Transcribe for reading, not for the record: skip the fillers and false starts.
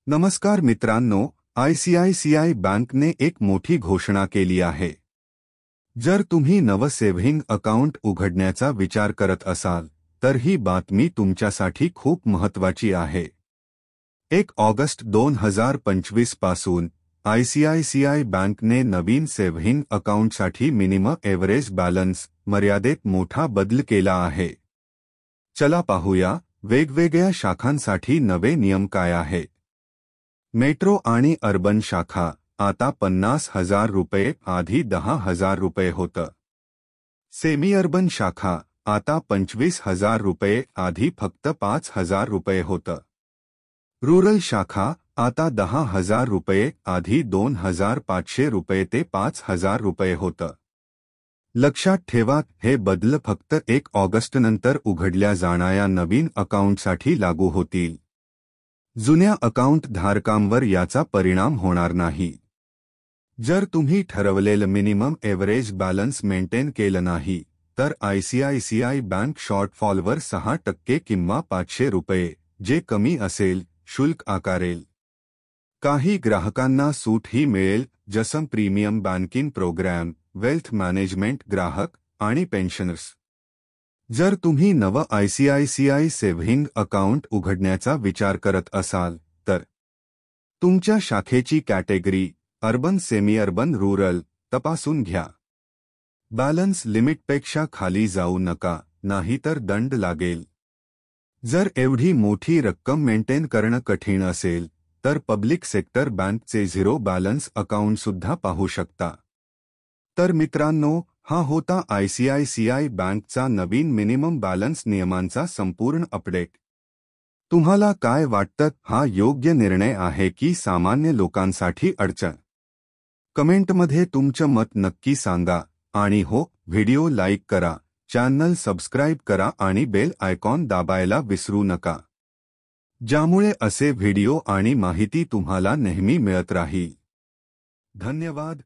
नमस्कार मित्रांनो, आयसीआयसीआय बँकने एक मोठी घोषणा केली आहे। जर तुम्ही नवं सेव्हिंग अकाउंट उघडण्याचा विचार करत असाल तर ही बातमी तुमच्यासाठी खूप महत्त्वाची आहे। 1 ऑगस्ट 2025 पासून आयसीआयसीआय बँकने नवीन सेव्हिंग अकाउंटसाठी मिनिमम एव्हरेज बॅलन्स मर्यादेत मोठा बदल केला आहे। चला पाहूया वेगवेगळ्या शाखांसाठी नवे नियम काय आहेत। मेट्रो आणि अर्बन शाखा आता 50,000 रुपये आधी 10,000 रुपये होतं। सेमी अर्बन शाखा आता 25,000 रुपये आधी फक्त 5,000 रुपये होतं। रूरल शाखा आता 10,000 रुपये आधी 2,500 रुपये ते 5,000 रुपये होतं। लक्षात ठेवा, हे बदल फक्त 1 ऑगस्टनंतर उघडल्या जाणाऱ्या नवीन अकाउंटसाठी लागू होतील। जुन्या अकाउंट धारकांवर याचा परिणाम होणार नाही। जर तुम्ही ठरवलेलं मिनिमम एव्हरेज बॅलन्स मेंटेन केलं नाही तर आयसीआयसीआय बँक शॉर्टफॉलवर 6% किंवा 500 रुपये, जे कमी असेल, शुल्क आकारेल। काही ग्राहकांना सूटही मिळेल, जसं premium banking program, wealth management ग्राहक आणि पेन्शनर्स। जर तुम्ही नवं आयसीआयसीआय सेव्हिंग अकाउंट उघडण्याचा विचार करत असाल तर तुमच्या शाखेची category urban, semi urban, rural तपासून घ्या। बॅलन्स लिमिटपेक्षा खाली जाऊ नका, नाहीतर दंड लागेल। जर एवढी मोठी रक्कम मेंटेन करणं कठीण असेल तर पब्लिक सेक्टर बँकचे झिरो बॅलन्स अकाउंट सुद्धा पाहू शकता। तर मित्रांनो, हा होता आयसीआयसीआय बँकचा नवीन मिनिमम बॅलन्स नियमांचा संपूर्ण अपडेट। तुम्हाला काय वाटतं, हा योग्य निर्णय आहे की सामान्य लोकांसाठी अडचण? कमेंटमध्ये तुमचं मत नक्की सांगा आणि हो, व्हिडिओ लाईक करा, चॅनल सबस्क्राईब करा आणि बेल आयकॉन दाबायला विसरू नका, ज्यामुळे असे व्हिडिओ आणि माहिती तुम्हाला नेहमी मिळत राहील। धन्यवाद।